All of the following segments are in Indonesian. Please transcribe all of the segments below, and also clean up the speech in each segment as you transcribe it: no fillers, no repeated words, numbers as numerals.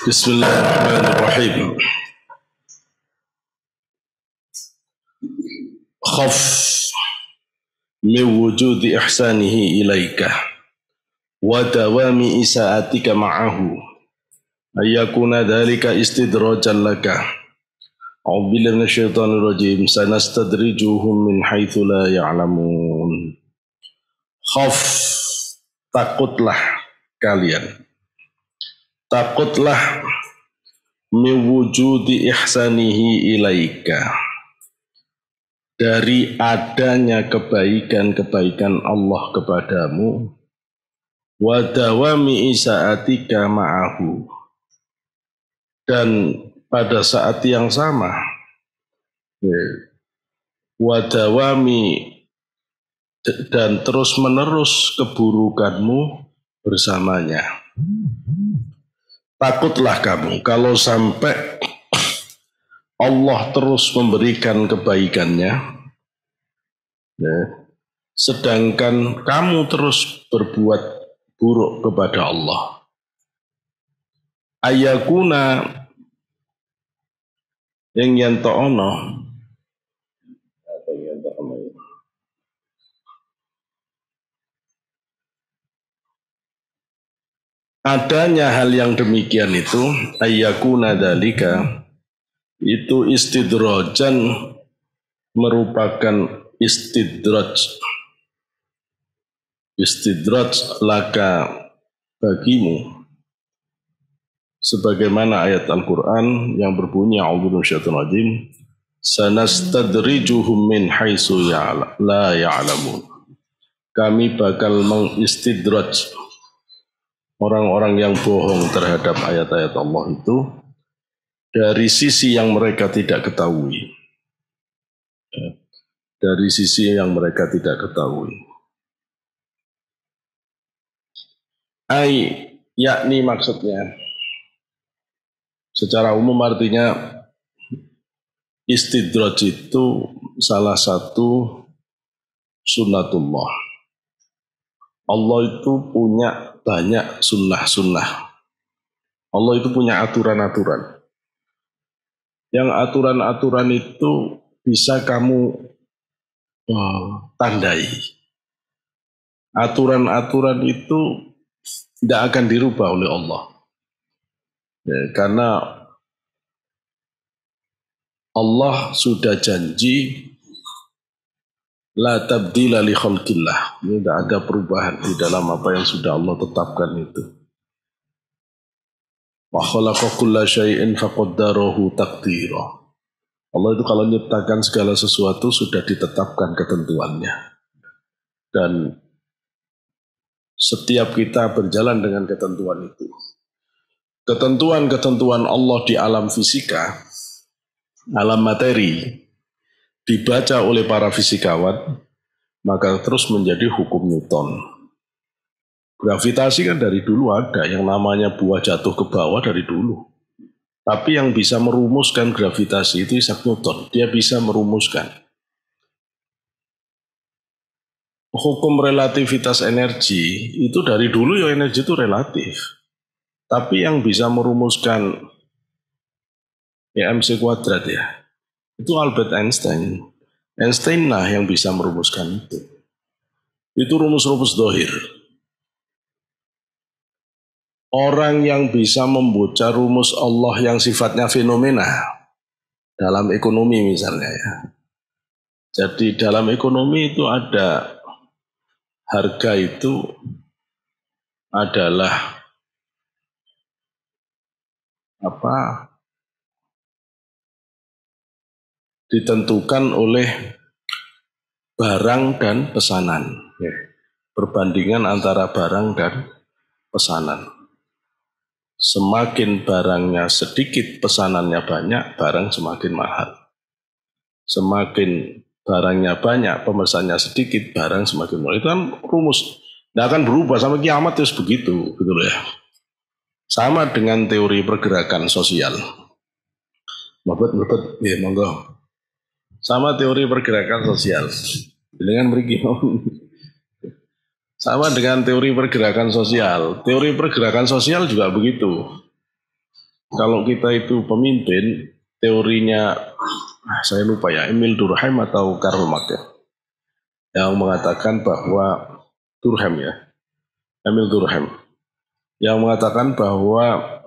Bismillahirrahmanirrahim. Khaf min wujudi ihsanihi ilaika wa dawami isa'atika ma'ahu ayyakuna dhalika istidrajan laka. A'udzu billahi minasyaitonir rajim. Sanastadrijuhum min haitsu la ya'lamun. Khaf, takutlah kalian. Takutlah min wujudi ihsanihi ilaika, dari adanya kebaikan-kebaikan Allah kepadamu, wa dawami isa'atika ma'ahu, dan pada saat yang sama, wa dawami, dan terus menerus keburukanmu bersamanya. Takutlah kamu kalau sampai Allah terus memberikan kebaikannya, sedangkan kamu terus berbuat buruk kepada Allah. Ayakuna yang yanto'ono, adanya hal yang demikian itu, ayakuna dalika, itu istidrojan, merupakan istidraj laka bagimu, sebagaimana ayat Al-Quran yang berbunyi a'udzu minasyaitonir rajim, sanastadrijuhum min haitsu la ya'lamun. Kami bakal mengistidraj orang-orang yang bohong terhadap ayat-ayat Allah itu dari sisi yang mereka tidak ketahui. Dari sisi yang mereka tidak ketahui. Yakni maksudnya, secara umum artinya istidraj itu salah satu sunnatullah. Allah itu punya banyak sunnah-sunnah. Allah itu punya aturan-aturan. Yang aturan-aturan itu bisa kamu tandai. Aturan-aturan itu tidak akan dirubah oleh Allah. Karena Allah sudah janji la tabdila li khalqillah. Ini tidak ada perubahan di dalam apa yang sudah Allah tetapkan itu. Wa khalaqa kulla syai'in faqaddarahu taqdira. Allah itu kalau menciptakan segala sesuatu sudah ditetapkan ketentuannya. Dan setiap kita berjalan dengan ketentuan itu. Ketentuan-ketentuan Allah di alam fisika, alam materi, dibaca oleh para fisikawan, maka terus menjadi hukum Newton. Gravitasi kan dari dulu ada, yang namanya buah jatuh ke bawah dari dulu. Tapi yang bisa merumuskan gravitasi itu Isaac Newton, dia bisa merumuskan. Hukum relativitas energi, itu dari dulu ya energi itu relatif. Tapi yang bisa merumuskan MC kuadrat ya, itu Albert Einstein. Einstein lah yang bisa merumuskan itu. Itu rumus-rumus dhahir. Orang yang bisa membaca rumus Allah yang sifatnya fenomena, dalam ekonomi misalnya ya. Jadi dalam ekonomi itu ada harga itu adalah ditentukan oleh barang dan pesanan. Perbandingan antara barang dan pesanan. Semakin barangnya sedikit, pesanannya banyak, barang semakin mahal. Semakin barangnya banyak, pemesannya sedikit, barang semakin mahal. Itu kan rumus. Tidak akan berubah sampai kiamat terus begitu, gitu ya. Sama dengan teori pergerakan sosial. Mabet, ya monggo. Sama teori pergerakan sosial. Dengan beriki. Sama dengan teori pergerakan sosial. Teori pergerakan sosial juga begitu. Kalau kita itu pemimpin, teorinya saya lupa ya, Emil Durkheim atau Karl Marx ya, yang mengatakan bahwa Durkheim ya, Emil Durkheim, yang mengatakan bahwa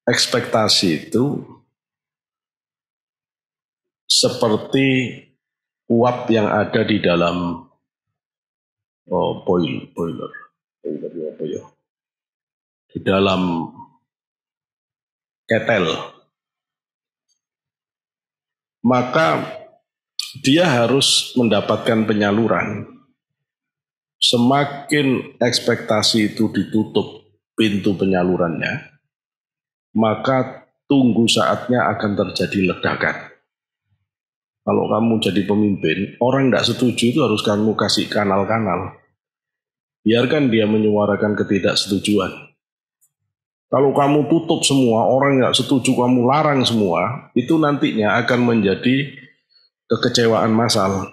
ekspektasi itu seperti uap yang ada di dalam boiler apa ya? Di dalam ketel. Maka dia harus mendapatkan penyaluran. Semakin ekspektasi itu ditutup pintu penyalurannya, maka tunggu saatnya akan terjadi ledakan. Kalau kamu jadi pemimpin, orang tidak setuju itu harus kamu kasih kanal-kanal. Biarkan dia menyuarakan ketidaksetujuan. Kalau kamu tutup semua, orang nggak setuju, kamu larang semua, itu nantinya akan menjadi kekecewaan massal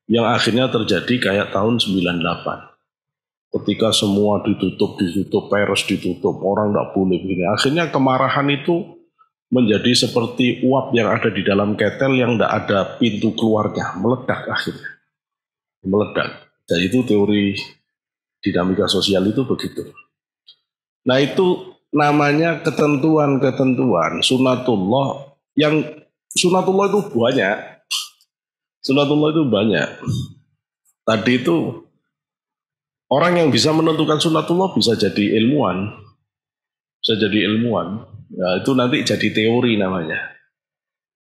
yang akhirnya terjadi kayak tahun 98. Ketika semua ditutup, pers ditutup, orang nggak boleh begini. Akhirnya kemarahan itu menjadi seperti uap yang ada di dalam ketel yang tidak ada pintu keluarnya, meledak akhirnya. Meledak. Dan itu teori dinamika sosial itu begitu. Nah itu namanya ketentuan-ketentuan sunatullah, yang sunatullah itu banyak. Sunatullah itu banyak. Tadi itu orang yang bisa menentukan sunatullah bisa jadi ilmuwan. Bisa jadi ilmuwan. Ya, itu nanti jadi teori namanya.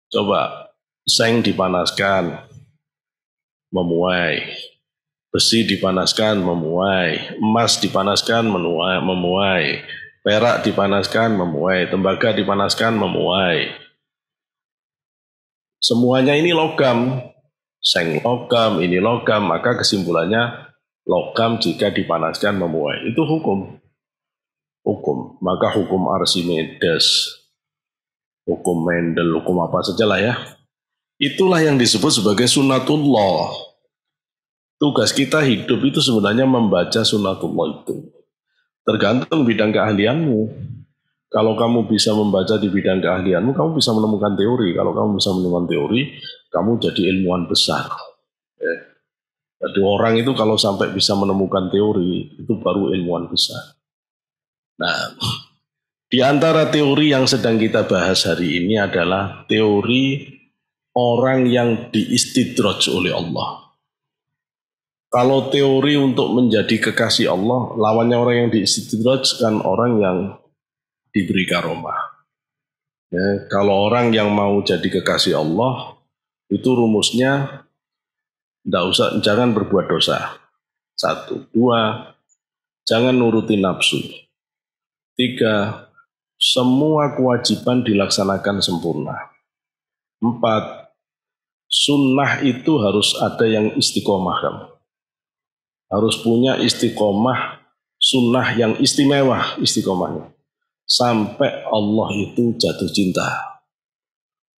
Coba seng dipanaskan, memuai. Besi dipanaskan, memuai. Emas dipanaskan, memuai. Perak dipanaskan, memuai. Tembaga dipanaskan, memuai. Semuanya ini logam. Seng logam, ini logam. Maka kesimpulannya logam jika dipanaskan, memuai. Itu hukum. Hukum. Maka hukum Archimedes, hukum Mendel, hukum apa saja lah ya. Itulah yang disebut sebagai sunatullah. Tugas kita hidup itu sebenarnya membaca sunatullah itu. Tergantung bidang keahlianmu. Kalau kamu bisa membaca di bidang keahlianmu, kamu bisa menemukan teori. Kalau kamu bisa menemukan teori, kamu jadi ilmuwan besar. Jadi orang itu kalau sampai bisa menemukan teori, itu baru ilmuwan besar. Nah, di antara teori yang sedang kita bahas hari ini adalah teori orang yang diistidraj oleh Allah. Kalau teori untuk menjadi kekasih Allah, lawannya orang yang diistidraj kan orang yang diberi karomah. Ya, kalau orang yang mau jadi kekasih Allah, itu rumusnya jangan berbuat dosa. 1, 2, jangan nuruti nafsu. 3, semua kewajiban dilaksanakan sempurna. 4, sunnah itu harus ada yang istiqomah kamu. Harus punya istiqomah, sunnah yang istimewa istiqomahnya. Sampai Allah itu jatuh cinta.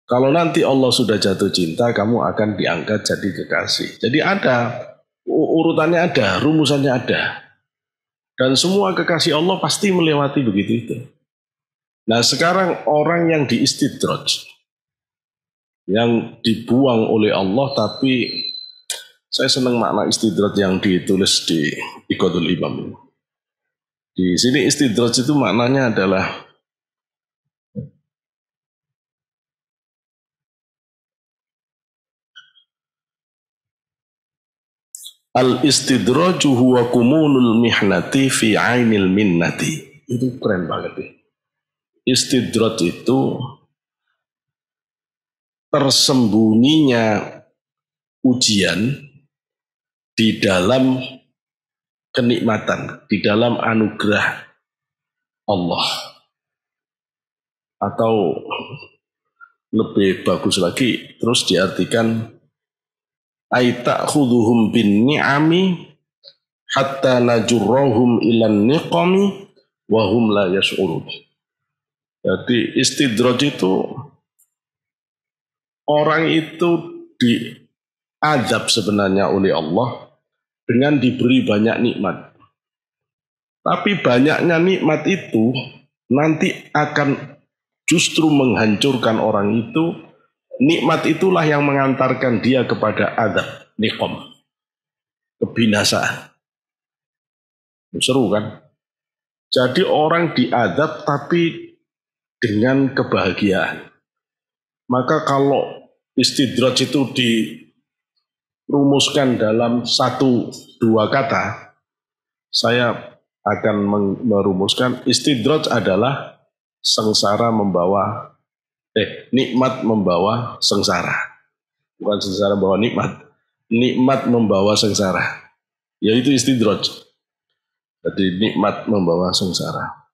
Kalau nanti Allah sudah jatuh cinta, kamu akan diangkat jadi kekasih. Jadi ada, urutannya ada, rumusannya ada. Dan semua kekasih Allah pasti melewati begitu itu. Nah sekarang orang yang diistidraj, yang dibuang oleh Allah, tapi saya senang makna istidraj yang ditulis di Iqadul Imam. Di sini istidraj itu maknanya adalah al-istidraju huwa kumunul mihnati fi ainil minnati. Itu keren banget ya. Istidraj itu tersembunyinya ujian di dalam kenikmatan, di dalam anugerah Allah. Atau lebih bagus lagi, terus diartikan aita khuduhum bin ni'ami hatta najurrahum ilan niqami wahum la yash'urun. Jadi istidraj itu orang itu diazab sebenarnya oleh Allah dengan diberi banyak nikmat. Tapi banyaknya nikmat itu nanti akan justru menghancurkan orang itu. Nikmat itulah yang mengantarkan dia kepada azab, niqam, kebinasaan. Seru kan? Jadi orang diazab tapi dengan kebahagiaan. Maka kalau istidraj itu dirumuskan dalam 1-2 kata, saya akan merumuskan istidraj adalah sengsara membawa nikmat membawa sengsara. Bukan sengsara membawa nikmat. Nikmat membawa sengsara. Yaitu istidraj. Jadi nikmat membawa sengsara.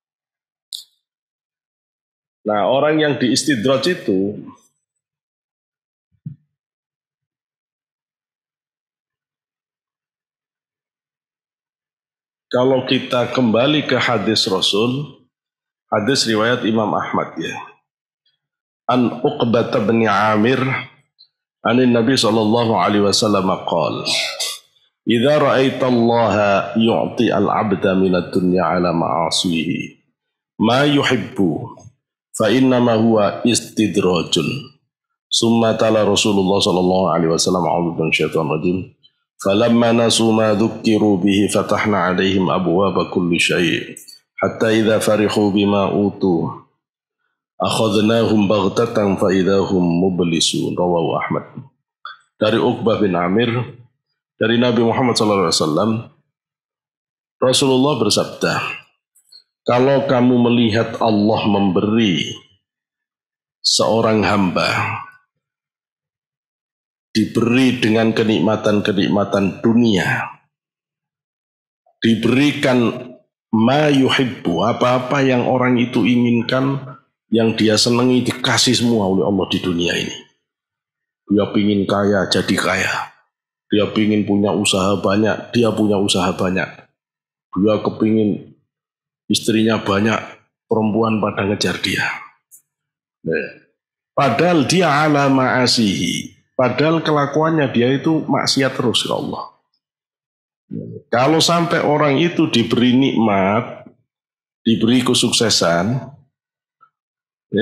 Nah, orang yang diistidraj itu kalau kita kembali ke hadis Rasul, hadis riwayat Imam Ahmad ya. An Uqbah bin Amir anin Nabi sallallahu alaihi wasallam qala idza ra'aita Allah yu'ti al-'abda min ad-dunya 'ala ma'asihi ma yuhibbu fa innama huwa istidrajun. Summa tala Rasulullah sallallahu alaihi wasallam a'udzu minasyaitonir rajim. Falamma nasu ma dzukkiru bihi fatahna 'alaihim abwaaba kulli syai' hatta idza farihu bima utu akhadnahum baghtatan fa idahum mublisun. Rawahu Ahmad. Dari Uqbah bin Amir dari Nabi Muhammad sallallahu alaihi wasallam, Rasulullah bersabda, kalau kamu melihat Allah memberi seorang hamba diberi dengan kenikmatan-kenikmatan dunia, diberikan ma yuhibbu, apa-apa yang orang itu inginkan, yang dia senangi dikasih semua oleh Allah di dunia ini. Dia pingin kaya, jadi kaya. Dia pingin punya usaha banyak, dia punya usaha banyak. Dia kepingin istrinya banyak, perempuan pada ngejar dia. Padahal dia ala ma'asihi. Padahal kelakuannya dia itu maksiat terus ke Allah. Kalau sampai orang itu diberi nikmat, diberi kesuksesan,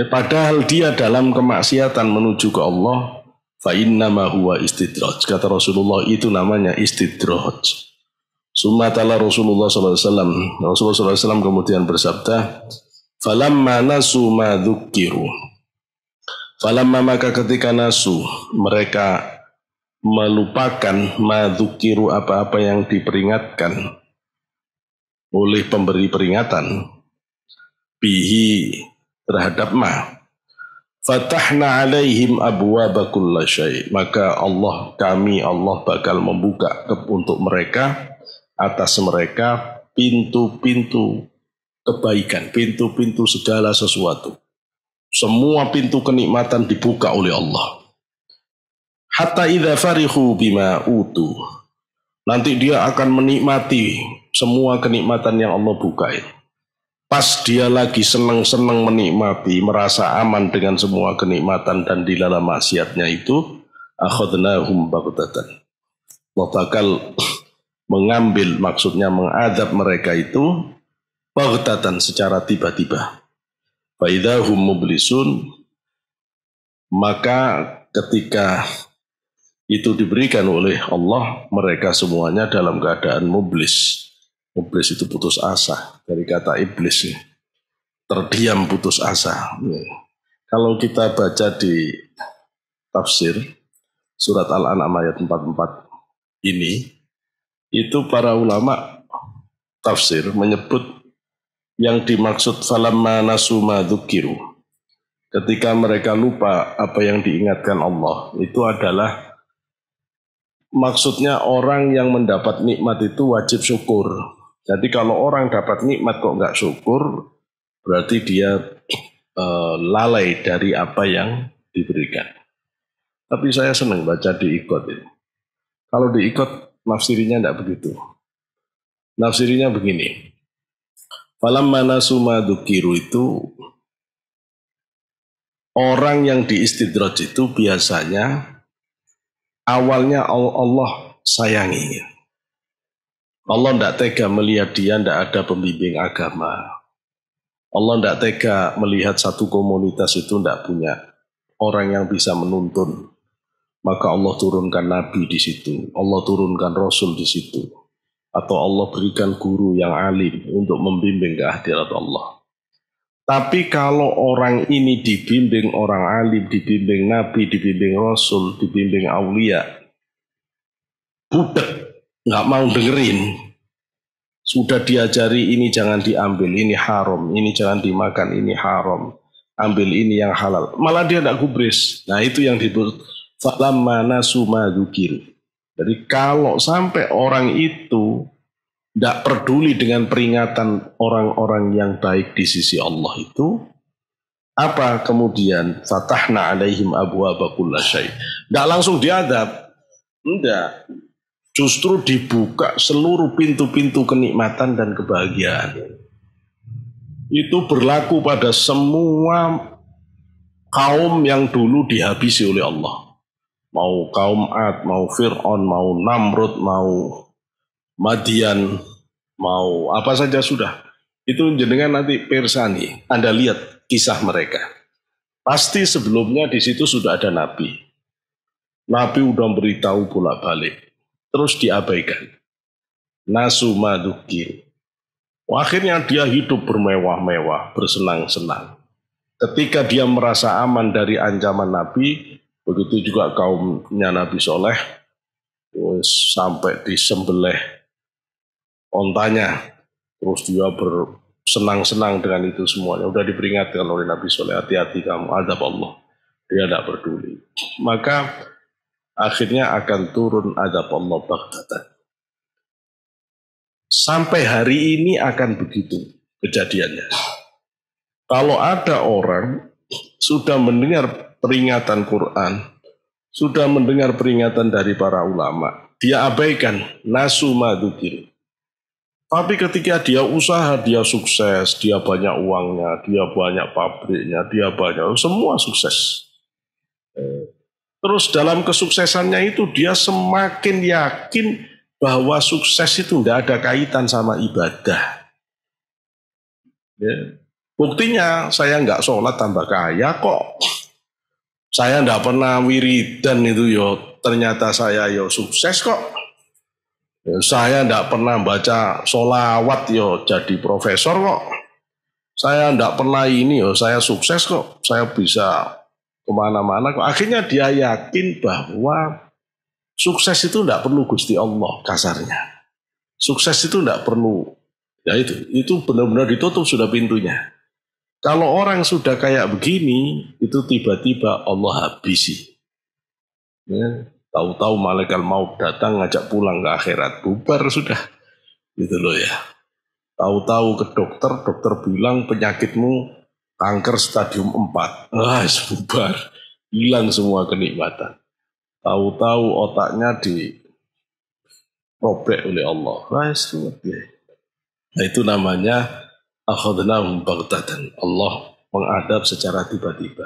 padahal dia dalam kemaksiatan menuju ke Allah, fa innama huwa istidraj. Kata Rasulullah, itu namanya istidraj. Summatala Rasulullah sallallahu alaihi wasallam. Rasulullah sallallahu alaihi wasallam kemudian bersabda, falamma nasu ma dzukkiru. Falamma, maka ketika nasu, mereka melupakan ma dzukiru, apa-apa yang diperingatkan oleh pemberi peringatan, bihi, terhadap ma. Fatahna alaihim abwaaba kulli syai'. Maka Allah bakal membuka untuk mereka, atas mereka pintu-pintu kebaikan, pintu-pintu segala sesuatu. Semua pintu kenikmatan dibuka oleh Allah. Hatta idza farihu bima utu. Nanti dia akan menikmati semua kenikmatan yang Allah bukain. Pas dia lagi senang-senang menikmati, merasa aman dengan semua kenikmatan dan di dalam maksiatnya itu, akhadnahum baghtatan. Allah bakal mengambil, maksudnya mengadab mereka itu baghtatan, secara tiba-tiba. Fa idahum mublisun, maka ketika itu diberikan oleh Allah, mereka semuanya dalam keadaan mublis. Mublis itu putus asa, dari kata iblis, terdiam, putus asa. Kalau kita baca di tafsir surat Al-An'am ayat 44 ini, itu para ulama tafsir menyebut yang dimaksud falamma nasu ma dzukiru, ketika mereka lupa apa yang diingatkan Allah, itu adalah maksudnya orang yang mendapat nikmat itu wajib syukur. Jadi kalau orang dapat nikmat kok nggak syukur, berarti dia lalai dari apa yang diberikan. Tapi saya senang baca di Iqot ini. Kalau di Iqot nafsirinya tidak begitu. Nafsirinya begini. Falamma nasu ma dzukiru itu, orang yang diistidraj itu biasanya awalnya Allah sayangi. Allah tidak tega melihat dia tidak ada pembimbing agama. Allah tidak tega melihat satu komunitas itu tidak punya orang yang bisa menuntun. Maka Allah turunkan Nabi di situ, Allah turunkan Rasul di situ. Atau Allah berikan guru yang alim untuk membimbing ke hadirat Allah. Tapi kalau orang ini dibimbing orang alim, dibimbing Nabi, dibimbing Rasul, dibimbing Aulia, budek, nggak mau dengerin. Sudah diajari ini jangan diambil, ini haram, ini jangan dimakan, ini haram. Ambil ini yang halal. Malah dia tidak gubris. Nah itu yang disebut falamma nasu ma dzukir. Jadi kalau sampai orang itu tidak peduli dengan peringatan orang-orang yang baik di sisi Allah itu, apa kemudian fatahna alaihim abwaaba kulli syai'. Tidak langsung diadab. Tidak. Justru dibuka seluruh pintu-pintu kenikmatan dan kebahagiaan. Itu berlaku pada semua kaum yang dulu dihabisi oleh Allah. Mau kaum Ad, mau Fir'aun, mau Namrud, mau Madian, mau apa saja sudah. Itu jenengan nanti persani, Anda lihat kisah mereka. Pasti sebelumnya di situ sudah ada Nabi. Nabi udah beritahu bolak-balik. Terus diabaikan. Nasu ma dzukir. Akhirnya dia hidup bermewah-mewah, bersenang-senang. Ketika dia merasa aman dari ancaman Nabi, begitu juga kaumnya Nabi Soleh, sampai disembelih ontanya, terus dia bersenang-senang dengan itu semuanya. Udah diperingatkan oleh Nabi Soleh, hati-hati kamu, azab Allah. Dia tidak peduli. Maka akhirnya akan turun azab Allah baghtatan. Sampai hari ini akan begitu kejadiannya. Kalau ada orang sudah mendengar peringatan Quran, sudah mendengar peringatan dari para ulama, dia abaikan nasu ma dzukir. Tapi ketika dia usaha, dia sukses, dia banyak uangnya, dia banyak pabriknya, dia banyak, semua sukses. Terus dalam kesuksesannya itu dia semakin yakin bahwa sukses itu tidak ada kaitan sama ibadah. Ya. Buktinya saya nggak sholat tambah kaya kok. Saya nggak pernah wiridan itu yo, ternyata saya yo sukses kok. Ya, saya nggak pernah baca sholawat yo jadi profesor kok. Saya nggak pernah ini yo, saya sukses kok. Saya bisa kemana-mana kok. Akhirnya dia yakin bahwa sukses itu tidak perlu Gusti Allah kasarnya. Sukses itu tidak perlu. Ya itu benar-benar ditutup sudah pintunya. Kalau orang sudah kayak begini, itu tiba-tiba Allah habisi. Ya, tahu-tahu malaikat maut datang ngajak pulang ke akhirat, bubar sudah. Gitu loh ya. Tahu-tahu ke dokter, dokter bilang penyakitmu kanker stadium 4. Bubar. Hilang semua kenikmatan. Tahu-tahu otaknya dirobek oleh Allah. Nah itu namanya akhadnahum baghtatan. Allah mengadab secara tiba-tiba.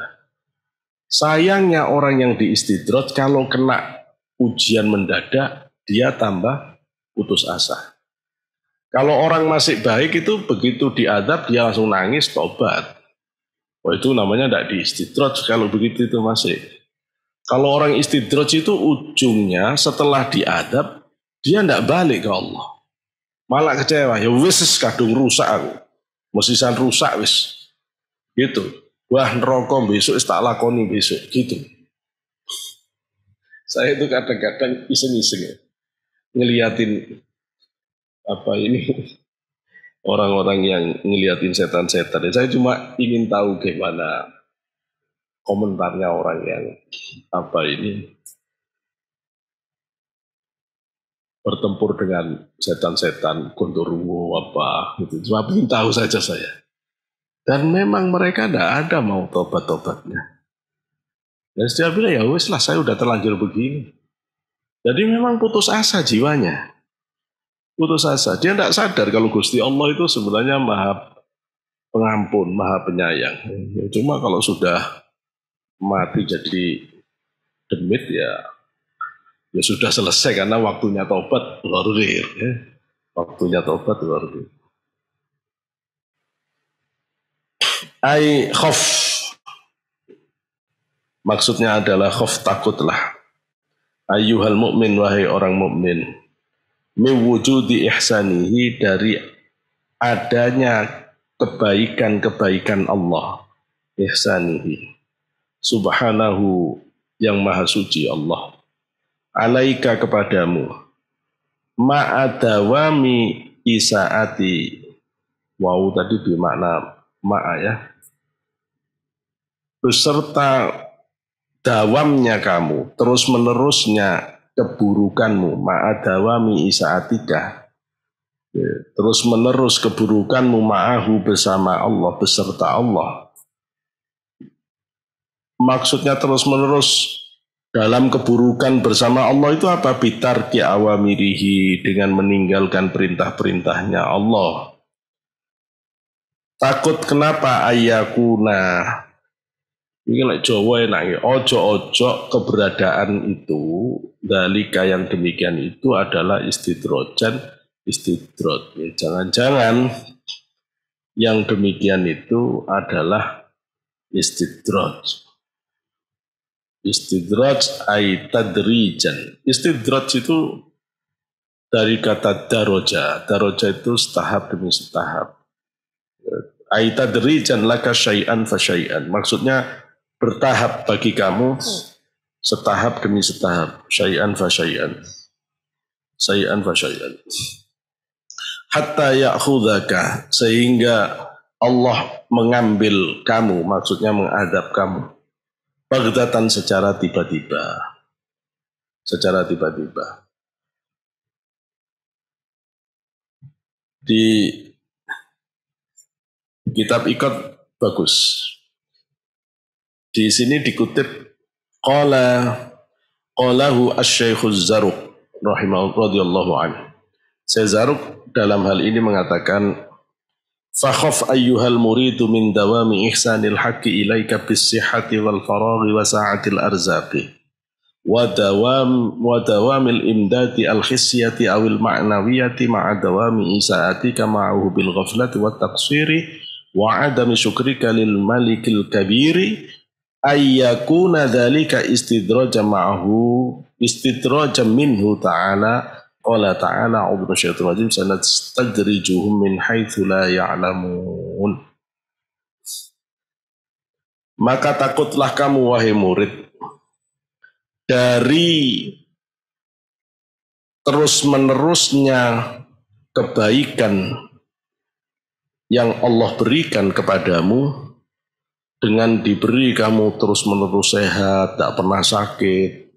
Sayangnya orang yang diistidraj kalau kena ujian mendadak, dia tambah putus asa. Kalau orang masih baik itu begitu diadab dia langsung nangis tobat. Itu namanya tidak diistidraj kalau begitu itu masih. Kalau orang istidraj itu ujungnya setelah diadab, dia tidak balik ke Allah. Malah kecewa, ya wis kadung rusak aku. Mesisan rusak wis. Gitu. Wah neraka besok tak lakoni besok. Gitu. Saya itu kadang-kadang iseng-iseng ya. Ngeliatin apa ini orang-orang yang ngeliatin setan-setan. Saya cuma ingin tahu gimana komentarnya orang yang apa ini bertempur dengan setan-setan Gondoruo apa gitu. Cuma ingin tahu saja saya. Dan memang mereka tidak ada mau tobat-tobatnya. Dan dia bilang ya wis lah saya udah terlanjur begini. Jadi memang putus asa jiwanya. Putus asa. Dia tidak sadar kalau Gusti Allah itu sebenarnya maha pengampun, maha penyayang. Ya, cuma kalau sudah mati jadi demit ya sudah selesai karena waktunya tobat lurir ya. Waktunya tobat lurir. Ai khaf, maksudnya adalah khaf, takutlah. Ayyuhal mu'min, wahai orang mukmin, min wujudi ihsanihi, dari adanya kebaikan-kebaikan Allah, ihsanihi, subhanahu, yang maha suci Allah, alaika, kepadamu, ma'adawami isaati, wow tadi bermakna ma'a ya, beserta dawamnya kamu, terus menerusnya keburukanmu, ma'adawami isaatika, terus menerus keburukanmu, ma'ahu, bersama Allah, beserta Allah. Maksudnya terus menerus dalam keburukan bersama Allah itu apa? Bitarki awamirihi, dengan meninggalkan perintah-perintahnya Allah. Takut kenapa? Ayakuna, ini like Jawa enak, ojo-ojo keberadaan itu, dalika, yang demikian itu adalah istidrojan, istidroj. Ya, jangan-jangan yang demikian itu adalah istidroj. Istidraj ay tadrijan. Istidraj itu dari kata daroja. Daroja itu setahap demi setahap. Ay tadrijan laka syai'an fa syai'an. Maksudnya bertahap bagi kamu, setahap demi setahap. Syai'an fa syai'an. Syai'an fa syai'an. Hatta ya'khudhaka, sehingga Allah mengambil kamu, maksudnya mengadab kamu. Baghdatan, secara tiba-tiba. Secara tiba-tiba. Di kitab Iqad bagus. Di sini dikutip qalahu asy-syaikh az-Zarruq radhiyallahu anhu. Syekh Zarruq dalam hal ini mengatakan, fakhaf ayyuhal muridu min dawami ihsanil haqqi ilaika bis-sihhati wal faraghi wa sa'atil arzaqi wa dawamil imdati al-khisyati awil ma'nawiyati ma'a dawami isa'atika ma'ahu bil ghaflati wat taqsiri wa adami syukrika lil malikil kabiri ayyakuna dhalika istidraja ma'ahu istidraja minhu ta'ala. Qala ta'ala a'udzu minasyaitonir rajim sanastadrijuhum min haitsu la ya'lamun. Maka takutlah kamu, wahai murid, dari terus-menerusnya kebaikan yang Allah berikan kepadamu, dengan diberi kamu terus-menerus sehat, tak pernah sakit.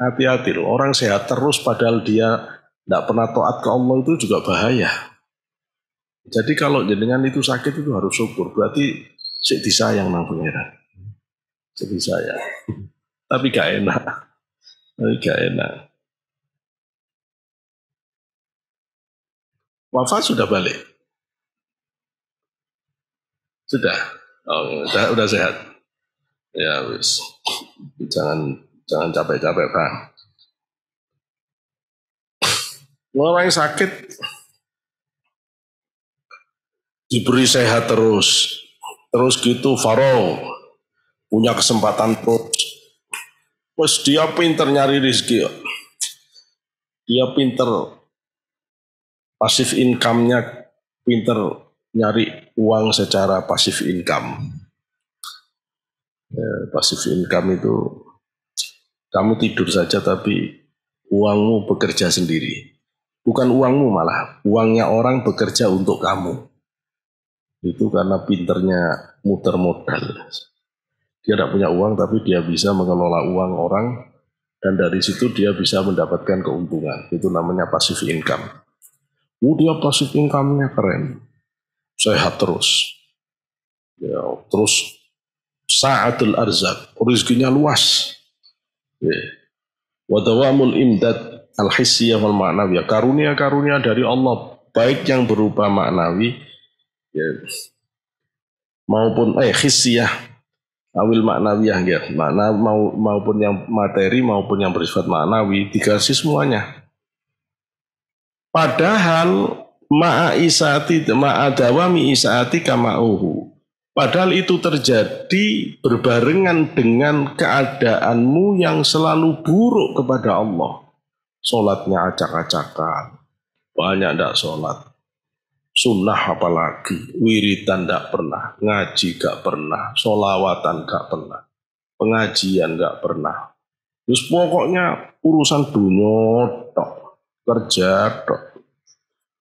Hati-hati loh, orang sehat terus padahal dia tidak pernah taat ke Allah itu juga bahaya. Jadi kalau jenengan itu sakit itu harus syukur, berarti sik disayang nang pangeran. Sik disayang. Tapi gak enak. Wafat sudah balik. Sudah. Oh, udah sehat. Ya wis. Jangan capek-capek, Pak. Orang yang sakit diberi sehat terus gitu, faro punya kesempatan terus. Terus dia pinter nyari rezeki. Dia pinter pasif income-nya, pinter nyari uang secara pasif income. Pasif income itu kamu tidur saja tapi uangmu bekerja sendiri. Bukan uangmu, malah uangnya orang bekerja untuk kamu. Itu karena pinternya muter modal. Dia tidak punya uang tapi dia bisa mengelola uang orang dan dari situ dia bisa mendapatkan keuntungan. Itu namanya passive income. Dia passive income-nya keren. Sehat terus. Ya, terus sa'atul arzak, rezekinya luas. Wa dawamul imdad al-hissiyah wal ma'nawiyah, karunia-karunia dari Allah, baik yang berupa maknawi ya, maupun hissiyah awil ma'nawiyah ya, maupun yang materi maupun yang bersifat maknawi, dikasih semuanya. Padahal ma'a dawami isaati kama'uhu, Padahal itu terjadi berbarengan dengan keadaanmu yang selalu buruk kepada Allah. Sholatnya acak-acakan, banyak tidak sholat. Sunnah apalagi, wiridan tidak pernah, ngaji gak pernah, sholawatan gak pernah, pengajian gak pernah. Terus pokoknya urusan dunia tok, kerja tok.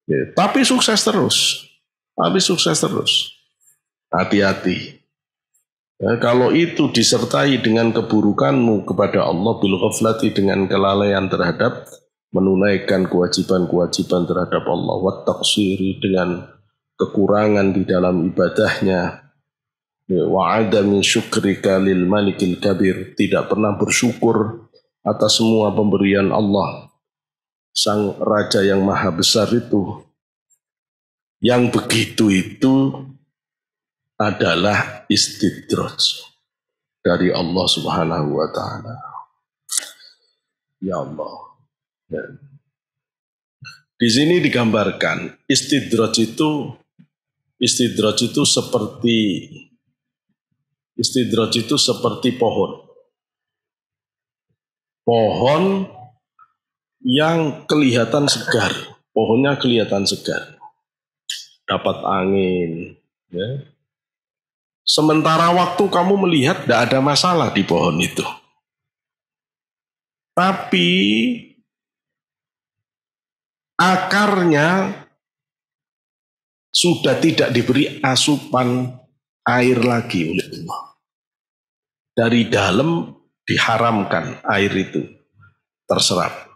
Ya, tapi sukses terus, Hati-hati. Ya, kalau itu disertai dengan keburukanmu kepada Allah bil ghaflati, dengan kelalaian terhadap menunaikan kewajiban-kewajiban terhadap Allah, wa taqsiri, dengan kekurangan di dalam ibadahnya, ya, wa adami syukrika lil malikil kabir, tidak pernah bersyukur atas semua pemberian Allah, sang raja yang maha besar itu. Yang begitu itu adalah istidraj dari Allah Subhanahu wa taala. Ya Allah. Ya. Di sini digambarkan istidraj itu seperti pohon. Pohon yang kelihatan segar, pohonnya kelihatan segar. Dapat angin, ya. Sementara waktu kamu melihat tidak ada masalah di pohon itu. Tapi akarnya sudah tidak diberi asupan air lagi oleh Allah. Dari dalam diharamkan air itu terserap.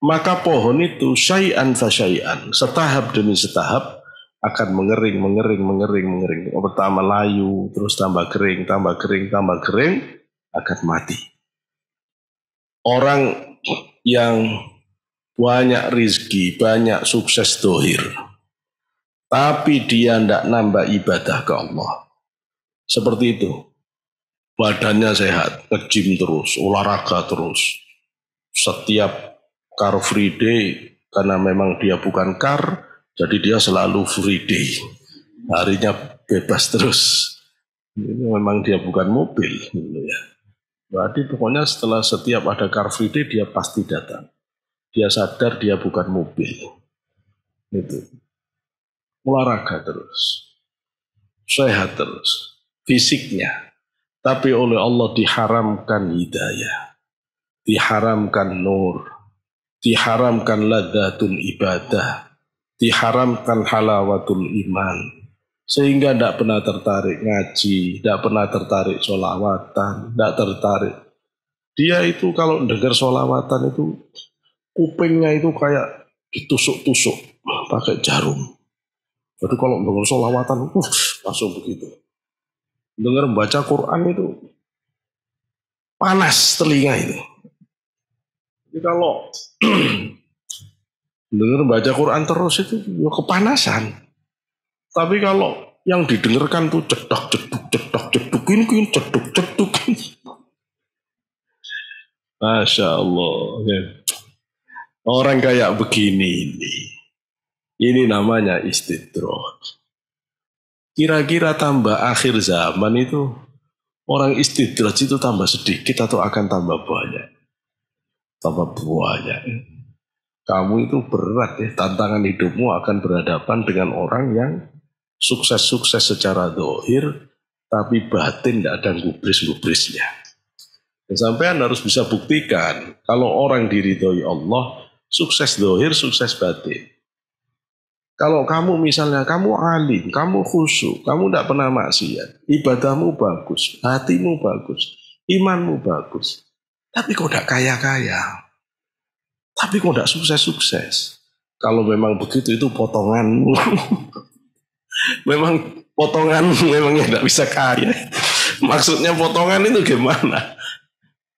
Maka pohon itu syai'an fa syai'an, setahap demi setahap akan mengering. Pertama layu, terus tambah kering, akan mati. Orang yang banyak rizki, banyak sukses dohir, tapi dia tidak nambah ibadah ke Allah. Seperti itu. Badannya sehat, nge-gym terus, olahraga terus. Setiap car free day, karena memang dia bukan car, jadi dia selalu free day. Harinya bebas terus. Ini memang dia bukan mobil. Gitu ya. Berarti pokoknya setelah setiap ada car free day, dia pasti datang. Dia sadar dia bukan mobil. Itu. Olahraga terus. Sehat terus. Fisiknya. Tapi oleh Allah diharamkan hidayah. Diharamkan nur. Diharamkan ladzatul ibadah. Diharamkan halawatul iman, sehingga tidak pernah tertarik ngaji, tidak pernah tertarik sholawatan, tidak tertarik. Dia itu kalau dengar sholawatan itu kupingnya itu kayak ditusuk-tusuk pakai jarum. Jadi kalau dengar sholawatan langsung begitu. Dengar baca Quran itu panas telinga itu. Jadi kalau dengar baca Quran terus itu ya kepanasan. Tapi kalau yang didengarkan tuh cedak ceduk ini ceduk. Masya Allah. Orang kayak begini ini namanya istidraj. Kira-kira tambah akhir zaman itu orang istidraj itu tambah sedikit atau akan tambah banyak? Tambah banyak. Kamu itu berat ya, tantangan hidupmu akan berhadapan dengan orang yang sukses-sukses secara dohir, tapi batin tidak ada gubris-gubrisnya. Dan sampean harus bisa buktikan, kalau orang diridhoi Allah, sukses dohir, sukses batin. Kalau kamu misalnya, kamu alim, kamu khusyuk, kamu tidak pernah maksiat, ibadahmu bagus, hatimu bagus, imanmu bagus, tapi kok tidak kaya-kaya. Tapi kok tidak sukses-sukses? Kalau memang begitu itu potonganmu. Memang potonganmu memangnya tidak bisa kaya. Maksudnya potongan itu gimana?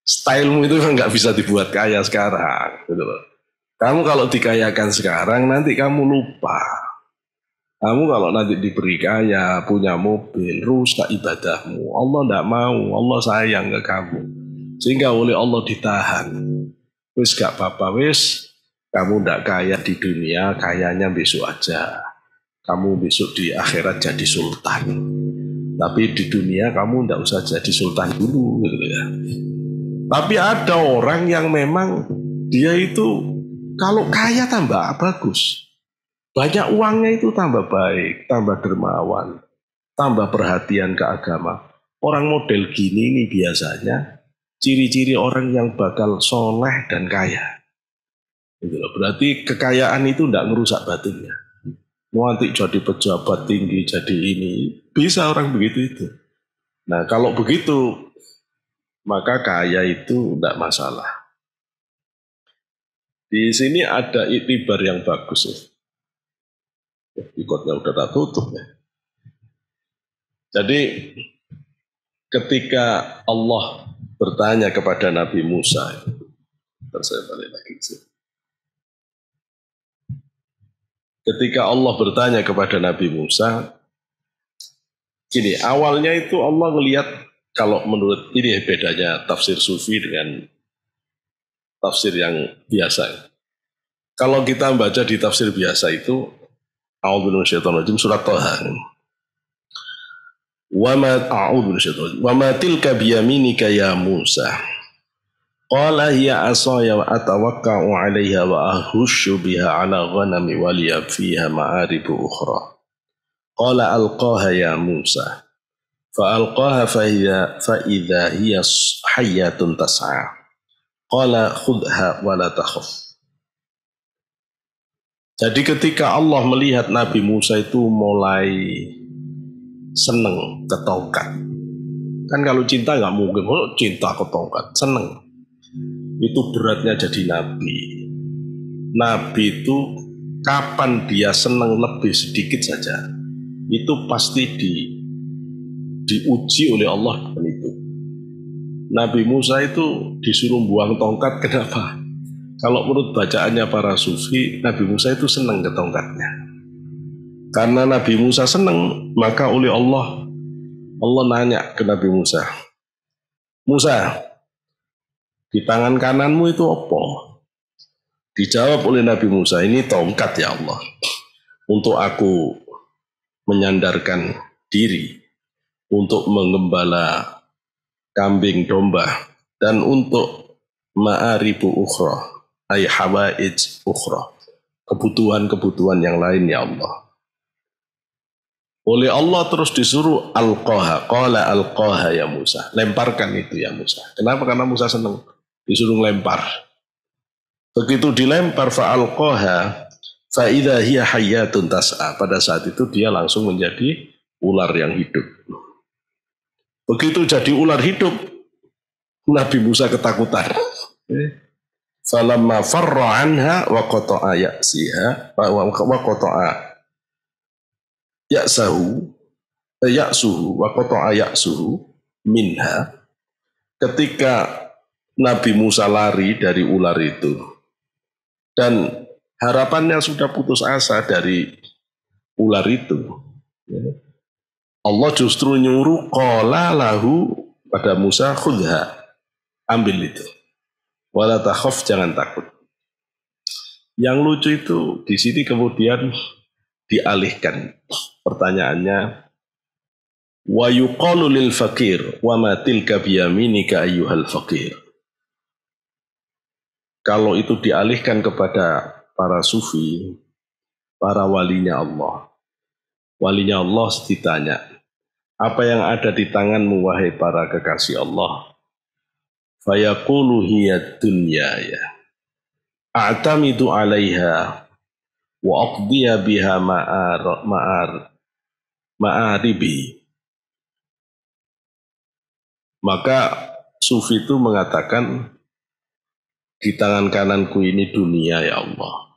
Stylemu itu kan nggak bisa dibuat kaya sekarang. Gitu loh. Kamu kalau dikayakan sekarang nanti kamu lupa. Kamu kalau nanti diberi kaya, punya mobil, rusak ibadahmu. Allah tidak mau, Allah sayang ke kamu. Sehingga oleh Allah ditahan. Wis gak apa-apa wis, kamu ndak kaya di dunia, kayanya besok aja. Kamu besok di akhirat jadi sultan. Tapi di dunia kamu tidak usah jadi sultan dulu gitu ya. Tapi ada orang yang memang dia itu kalau kaya tambah bagus. Banyak uangnya itu tambah baik, tambah dermawan, tambah perhatian ke agama. Orang model gini ini biasanya ciri-ciri orang yang bakal soleh dan kaya. Gitu loh. Berarti kekayaan itu tidak merusak batinnya. Nanti jadi pejabat tinggi, jadi ini. Bisa orang begitu itu. Nah kalau begitu, maka kaya itu tidak masalah. Di sini ada iktibar yang bagus ya. Ikutnya udah tak tutup ya. Jadi ketika Allah bertanya kepada Nabi Musa, saya balik lagi sih. Ketika Allah bertanya kepada Nabi Musa, gini, awalnya itu Allah melihat, kalau menurut ini bedanya tafsir sufi dengan tafsir yang biasa. Kalau kita baca di tafsir biasa itu, A'udzu minasyaitonir surat Thaha. Wa ma tilka biyaminika ya Musa. Qala hiya asaya wa atawakka'u 'alaiha wa ahushu biha 'ala ghanami wa liya fiha ma'aribu ukhra. Qala alqaha ya Musa. Fa alqaha fa idza hiya hayyatun tas'a. Qala khudhaa wa la takhaf. Jadi ketika Allah melihat Nabi Musa itu mulai seneng ke tongkat. Kan kalau cinta nggak mungkin, cinta ke tongkat, seneng. Itu beratnya jadi nabi. Nabi itu kapan dia seneng lebih sedikit saja, itu pasti diuji oleh Allah dengan itu. Nabi Musa itu disuruh buang tongkat, kenapa? Kalau menurut bacaannya para sufi, Nabi Musa itu senang ke tongkatnya. Karena Nabi Musa senang, maka oleh Allah nanya ke Nabi Musa, Musa, di tangan kananmu itu apa? Dijawab oleh Nabi Musa, ini tongkat ya Allah, untuk aku menyandarkan diri, untuk mengembala kambing domba, dan untuk ma'aribu ukhra, ay hawaij ukhra, kebutuhan-kebutuhan yang lain ya Allah. Oleh Allah terus disuruh alqaha, qala alqaha ya Musa, lemparkan itu ya Musa. Kenapa? Karena Musa senang disuruh lempar. Begitu dilempar fa alqaha fa idza hiya hayyatun tas'a, pada saat itu dia langsung menjadi ular yang hidup. Begitu jadi ular hidup, Nabi Musa ketakutan. Falamma farra anha wa qata'a ya'siha wa qata'a ya'suhu wa qata'a ya'suhu minha. Ketika Nabi Musa lari dari ular itu dan harapannya sudah putus asa dari ular itu, Allah justru nyuruh qala lahu pada Musa, khudha, ambil itu, wala takhaf, jangan takut. Yang lucu itu di sini kemudian dialihkan pertanyaannya, wa yuqalu lil faqir wa ma tilka biyaminika ayyuhal faqir. Kalau itu dialihkan kepada para sufi, para walinya Allah. Walinya Allah ditanya, apa yang ada di tanganmu wahai para kekasih Allah? Fayaqulu hiya dunya ya. A'tamidu 'alaiha wa aqdiya biha ma'aribi. Maka sufi itu mengatakan, di tangan kananku ini dunia ya Allah,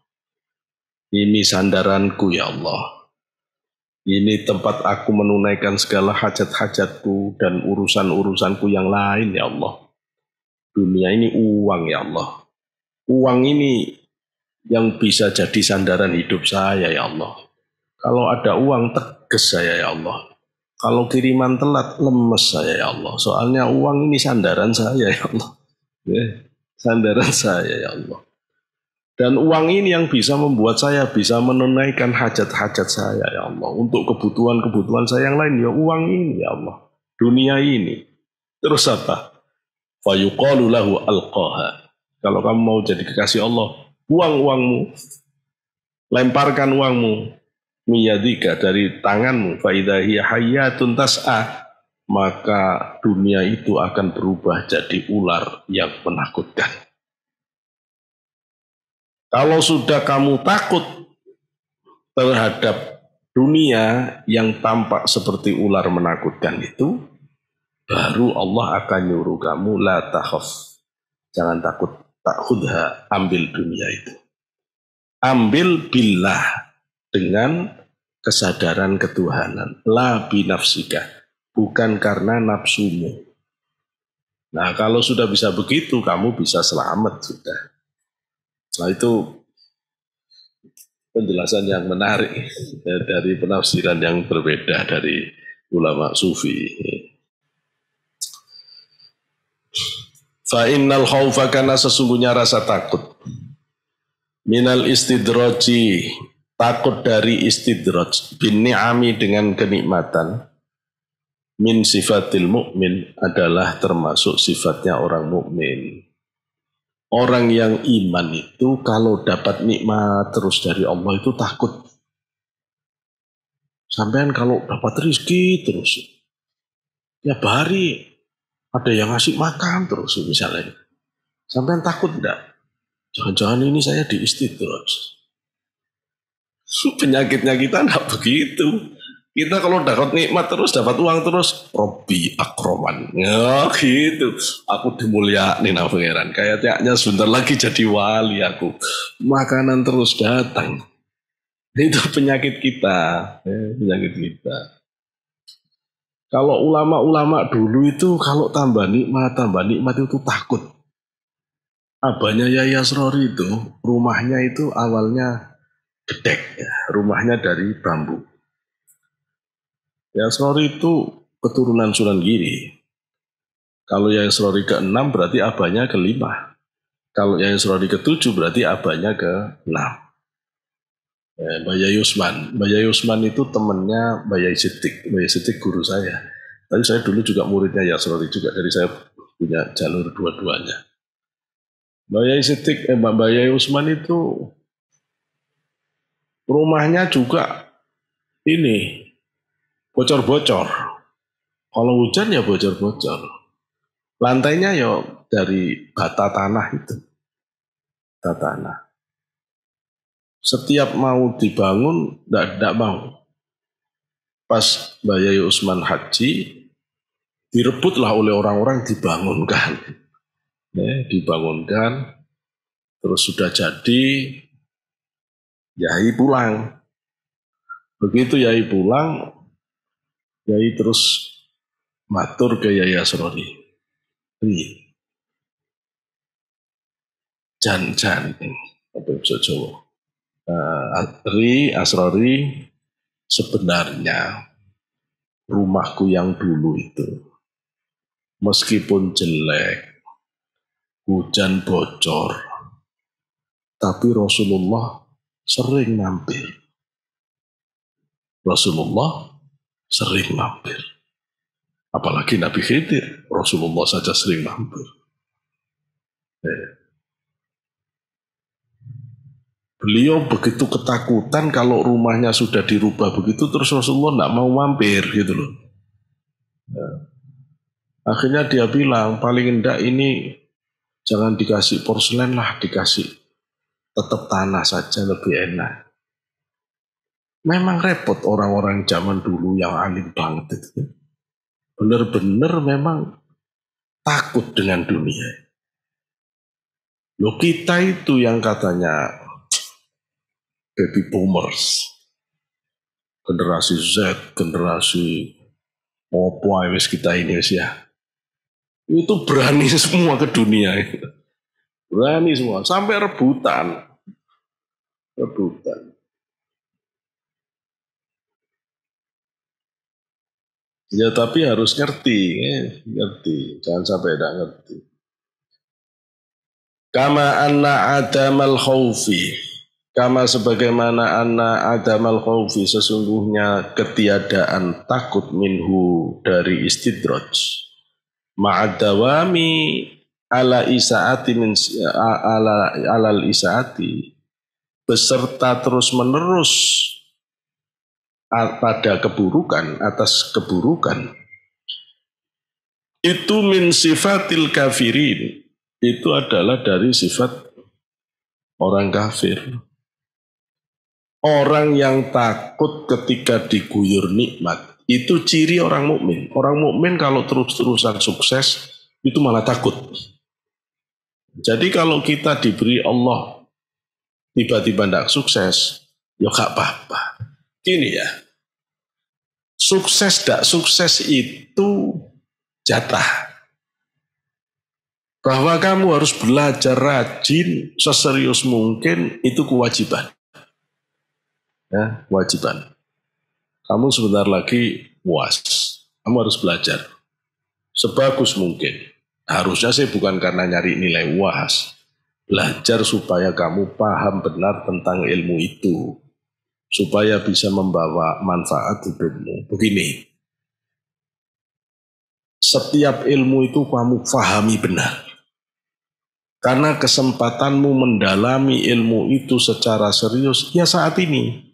ini sandaranku ya Allah, ini tempat aku menunaikan segala hajat-hajatku dan urusan-urusanku yang lain ya Allah. Dunia ini uang ya Allah, uang ini yang bisa jadi sandaran hidup saya ya Allah. Kalau ada uang tegas saya ya Allah, kalau kiriman telat lemes saya ya Allah. Soalnya uang ini sandaran saya ya Allah, sandaran saya ya Allah. Dan uang ini yang bisa membuat saya bisa menunaikan hajat-hajat saya, ya Allah. Untuk kebutuhan-kebutuhan saya yang lain, ya uang ini, ya Allah. Dunia ini. Terus apa? Fayuqalu lahu alqaha. Kalau kamu mau jadi kekasih Allah, buang uangmu, lemparkan uangmu, miyadika dari tanganmu, fa idza hiya hayyatun tas'a, maka dunia itu akan berubah jadi ular yang menakutkan. Kalau sudah kamu takut terhadap dunia yang tampak seperti ular menakutkan itu, baru Allah akan nyuruh kamu la takhaf. Jangan takut, takhudha, ambil dunia itu. Ambil billah dengan kesadaran ketuhanan. La binafsika, bukan karena nafsumu. Nah, kalau sudah bisa begitu, kamu bisa selamat sudah. Nah, itu penjelasan yang menarik dari penafsiran yang berbeda dari ulama sufi. Fa innal khaufa, karena sesungguhnya rasa takut, minal istidroji, takut dari istidroj, bin ni'ami, dengan kenikmatan, min sifatil mukmin, adalah termasuk sifatnya orang mukmin. Orang yang iman itu kalau dapat nikmat terus dari Allah itu takut. Sampean kalau dapat rezeki terus, tiap hari ada yang ngasih makan terus misalnya. Sampean takut enggak? Jangan-jangan ini saya diistidraj. Penyakitnya kita enggak begitu. Kita kalau dapat nikmat terus, dapat uang terus, Robbi akroman. Ya gitu. Aku dimuliakan sama pangeran. Kayaknya sebentar lagi jadi wali aku. Makanan terus datang. Itu penyakit kita. Penyakit kita. Kalau ulama-ulama dulu itu kalau tambah nikmat itu takut. Abahnya Yai Asrori itu, rumahnya itu awalnya gedek, ya. Rumahnya dari bambu. Yai Asrori itu keturunan Sunan Giri. Kalau Yai Asrori ke-6 berarti abahnya ke-5. Kalau Yai Asrori ke-7 berarti abahnya ke-6. Mbak Yai Usman. Mbak Yai Usman itu temannya Mbak Yai Siddiq. Mbak Yai Siddiq guru saya. Tapi saya dulu juga muridnya Yai Asrori juga. Jadi saya punya jalur dua-duanya. Mbak Yai Siddiq, Mbak Yai Usman itu rumahnya juga ini bocor-bocor. Kalau hujan ya bocor-bocor. Lantainya ya dari bata tanah itu. Bata tanah. Setiap mau dibangun, tidak mau. Pas Mbak Yai Usman haji, direbutlah oleh orang-orang, dibangunkan. Ya, dibangunkan, terus sudah jadi, Yai pulang. Begitu Yai pulang, Yai terus matur ke Yai Asrori. Jan, apa bisa Jawa? Asrori, sebenarnya rumahku yang dulu itu, meskipun jelek, hujan bocor, tapi Rasulullah sering mampir. Rasulullah sering mampir. Apalagi Nabi Khidir, Rasulullah saja sering mampir. Beliau begitu ketakutan kalau rumahnya sudah dirubah begitu, terus Rasulullah tidak mau mampir gitu loh. Akhirnya dia bilang, paling enggak ini jangan dikasih porselen lah, dikasih tetap tanah saja lebih enak. Memang repot orang-orang zaman dulu yang alim banget itu. Benar-benar memang takut dengan dunia. Loh, kita itu yang katanya baby boomers, generasi Z, generasi opo wis kita ini ya. Itu berani semua ke dunia itu. Berani semua, sampai rebutan. Rebutan. Ya tapi harus ngerti, ngerti. Jangan sampai tidak ngerti. Kama anna adamal khaufi, kama sebagaimana anna adamal khaufi, sesungguhnya ketiadaan takut minhu dari istidraj, ma'adawami ala isaati min ala alal isaati, beserta terus menerus pada keburukan, atas keburukan, itu min sifatil kafirin, itu adalah dari sifat orang kafir. Orang yang takut ketika diguyur nikmat itu ciri orang mukmin. Orang mukmin kalau terus-terusan sukses itu malah takut. Jadi kalau kita diberi Allah tiba-tiba tidak sukses, ya gak apa-apa. Gini ya, sukses tidak sukses itu jatah. Bahwa kamu harus belajar rajin seserius mungkin itu kewajiban. Ya, kewajiban. Kamu sebentar lagi UAS. Kamu harus belajar sebagus mungkin. Harusnya sih bukan karena nyari nilai UAS. Belajar supaya kamu paham benar tentang ilmu itu. Supaya bisa membawa manfaat hidupmu. Begini. Setiap ilmu itu kamu pahami benar. Karena kesempatanmu mendalami ilmu itu secara serius, ya saat ini.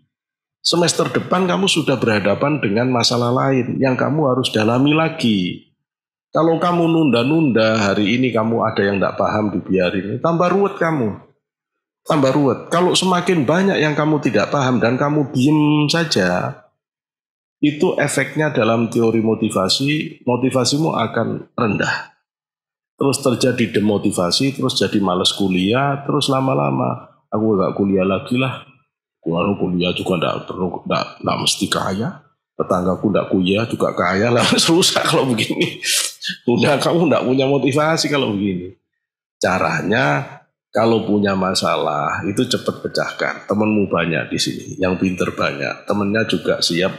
Semester depan kamu sudah berhadapan dengan masalah lain yang kamu harus dalami lagi. Kalau kamu nunda-nunda, hari ini kamu ada yang tidak paham dibiarin, tambah ruwet kamu. Tambah ruwet. Kalau semakin banyak yang kamu tidak paham dan kamu diem saja, itu efeknya dalam teori motivasi, motivasimu akan rendah. Terus terjadi demotivasi, terus jadi malas kuliah, terus lama-lama aku gak kuliah lagi lah. Kalau kuliah juga tidak mesti kaya. Tetanggaku tidak kuliah juga kaya lah. Susah kalau begini. Udah kamu tidak punya motivasi kalau begini. Caranya kalau punya masalah itu cepat pecahkan. Temanmu banyak di sini, yang pinter banyak. Temennya juga siap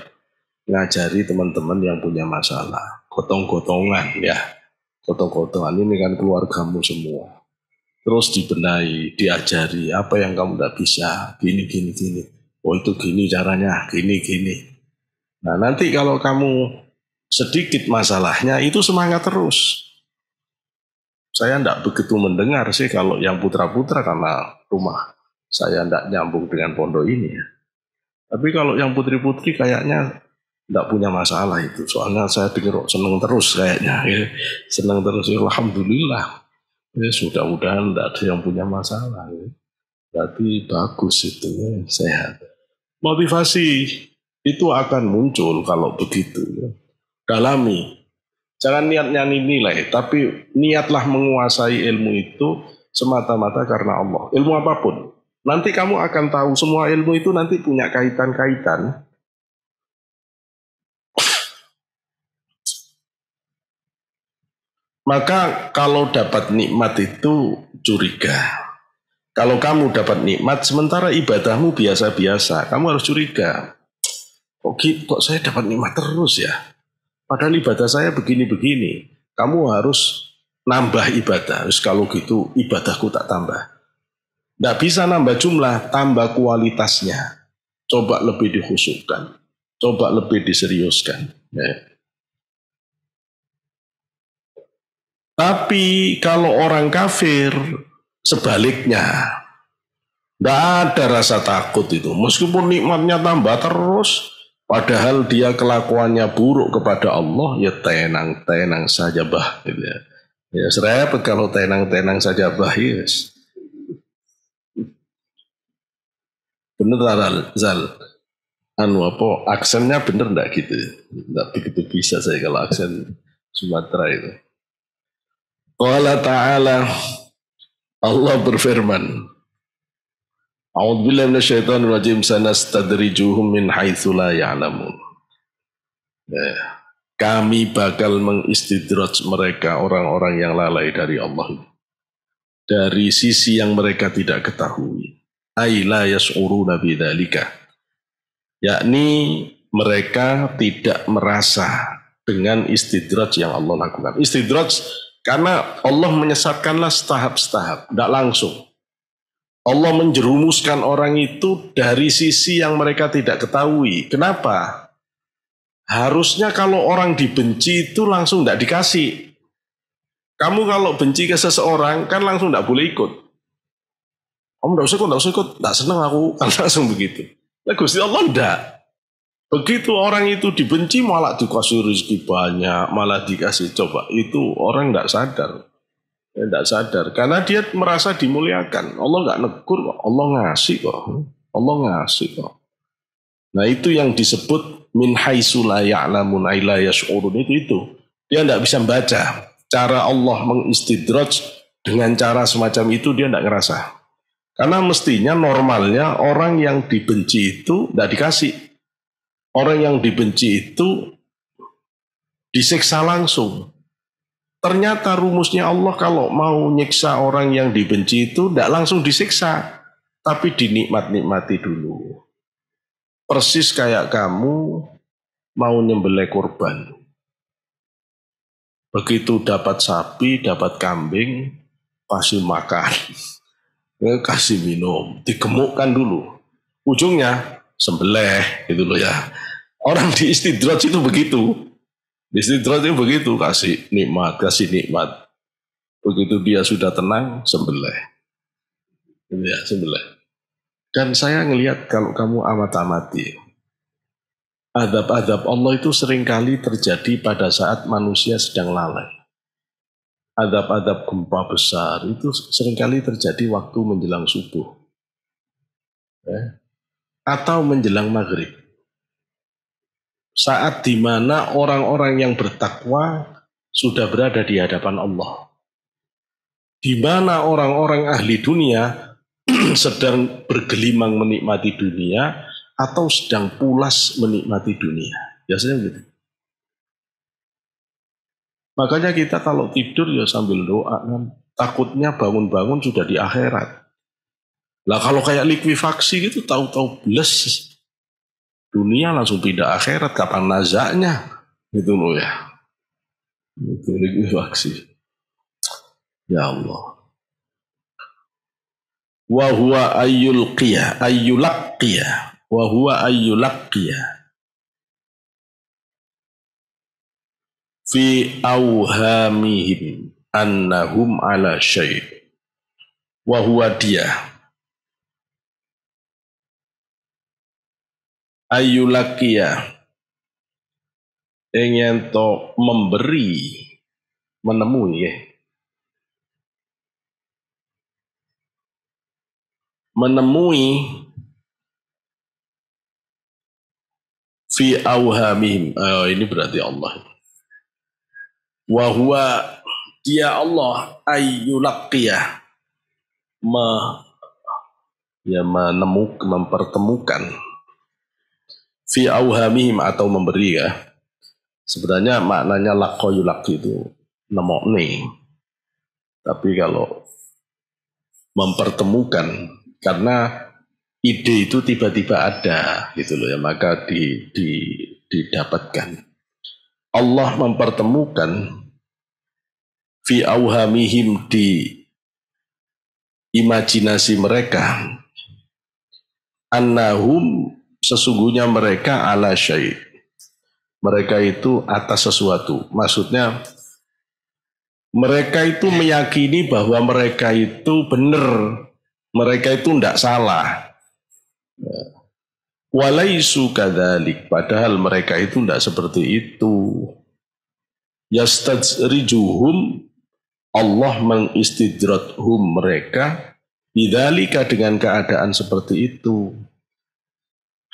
ngajari teman-teman yang punya masalah. Gotong-gotongan ya. Gotong-gotongan ini kan keluargamu semua. Terus dibenahi, diajari apa yang kamu tidak bisa, gini. Oh itu gini caranya, gini. Nah nanti kalau kamu sedikit masalahnya itu semangat terus. Saya tidak begitu mendengar sih kalau yang putra-putra karena rumah saya tidak nyambung dengan pondok ini ya. Tapi kalau yang putri-putri kayaknya tidak punya masalah itu. Soalnya saya dengar senang terus kayaknya. Ya. Senang terus, alhamdulillah. Ya mudah-mudahan tidak ada yang punya masalah. Ya. Berarti bagus itu ya, sehat. Motivasi itu akan muncul kalau begitu. Ya. Dalami. Jangan niatnya nilai, tapi niatlah menguasai ilmu itu semata-mata karena Allah. Ilmu apapun. Nanti kamu akan tahu semua ilmu itu nanti punya kaitan-kaitan. Maka kalau dapat nikmat itu curiga. Kalau kamu dapat nikmat sementara ibadahmu biasa-biasa, kamu harus curiga. Kok saya dapat nikmat terus ya? Padahal ibadah saya begini-begini. Kamu harus nambah ibadah. Terus kalau gitu ibadahku tak tambah. Tidak bisa nambah jumlah, tambah kualitasnya. Coba lebih dikhusyukkan. Coba lebih diseriuskan. Ya. Tapi kalau orang kafir sebaliknya, tidak ada rasa takut itu. Meskipun nikmatnya tambah terus, padahal dia kelakuannya buruk kepada Allah, ya tenang-tenang saja bah. Gitu ya. Ya serempet kalau tenang-tenang saja bah. Yes. Bener Zal? Anu apa aksennya bener enggak gitu? Enggak begitu bisa saya kalau aksen Sumatera itu. Qala ta'ala, Allah berfirman, A'udzubillahi minasyaitonir rajim, sanastadrijuhum min haitsu la ya'lamun. Kami bakal mengistidraj mereka orang-orang yang lalai dari Allah dari sisi yang mereka tidak ketahui. Ai la yas'uruna bidzalika. Yakni mereka tidak merasa dengan istidraj yang Allah lakukan. Istidraj Karena Allah menyesatkanlah setahap-setahap, tidak langsung. Allah menjerumuskan orang itu dari sisi yang mereka tidak ketahui. Kenapa? Harusnya kalau orang dibenci itu langsung tidak dikasih. Kamu kalau benci ke seseorang kan langsung tidak boleh ikut. Kamu tidak usah ikut, tidak senang aku, kan langsung begitu. Nah, Gusti Allah tidak. Begitu orang itu dibenci malah dikasih rezeki banyak, malah dikasih coba. Itu orang tidak sadar. Tidak sadar, karena dia merasa dimuliakan. Allah nggak negur kok, Allah ngasih kok. Allah ngasih kok. Nah itu yang disebut min haitsu la ya'lamun ay la yash'urun itu. Dia tidak bisa baca. Cara Allah mengistidraj dengan cara semacam itu dia tidak ngerasa. Karena mestinya normalnya orang yang dibenci itu tidak dikasih. Orang yang dibenci itu disiksa langsung. Ternyata rumusnya Allah kalau mau nyiksa orang yang dibenci itu tidak langsung disiksa, tapi dinikmat-nikmati dulu. Persis kayak kamu mau nyembelih kurban. Begitu dapat sapi, dapat kambing, kasih makan, kasih minum, digemukkan dulu. Ujungnya sembelih gitu loh ya. Orang di istidraj itu begitu. Istidraj itu begitu, kasih nikmat. Begitu dia sudah tenang, sembelih. Ya, sembelih. Dan saya ngelihat kalau kamu amat-amati, adab-adab Allah itu seringkali terjadi pada saat manusia sedang lalai. Adab-adab gempa besar itu seringkali terjadi waktu menjelang subuh. Ya. Atau menjelang maghrib. Saat di mana orang-orang yang bertakwa sudah berada di hadapan Allah. Di mana orang-orang ahli dunia sedang bergelimang menikmati dunia atau sedang pulas menikmati dunia. Biasanya gitu. Makanya kita kalau tidur ya sambil doa kan. Takutnya bangun-bangun sudah di akhirat. Lah kalau kayak likuifaksi gitu tahu-tahu bles. Dunia langsung pindah akhirat, kapan nazaknya? Gitu loh ya. Itu likuifaksi. Ya Allah. Wa huwa ayyulaqiyah. Wa huwa ayyulaqiyah. Fi awhamihim annahum ala syai'. Wa huwa dia. Ayyulaqiyah. Ingin to memberi, menemui ya. Menemui fi awhamihim. Ini berarti Allah. Wa huwa dia Allah ayyulaqiyah mempertemukan fi awhamihim atau memberi ya. Sebenarnya maknanya laqqa yulaqi itu nemokne. Tapi kalau mempertemukan karena ide itu tiba-tiba ada gitu loh ya, maka didapatkan. Allah mempertemukan fi awhamihim di imajinasi mereka annahum sesungguhnya mereka ala syai'. Mereka itu atas sesuatu. Maksudnya mereka itu meyakini bahwa mereka itu benar. Mereka itu tidak salah. Walaisu kadzalik, padahal mereka itu tidak seperti itu. Yastadzrijuhum, Allah mengistidradhum mereka bidzalika dengan keadaan seperti itu.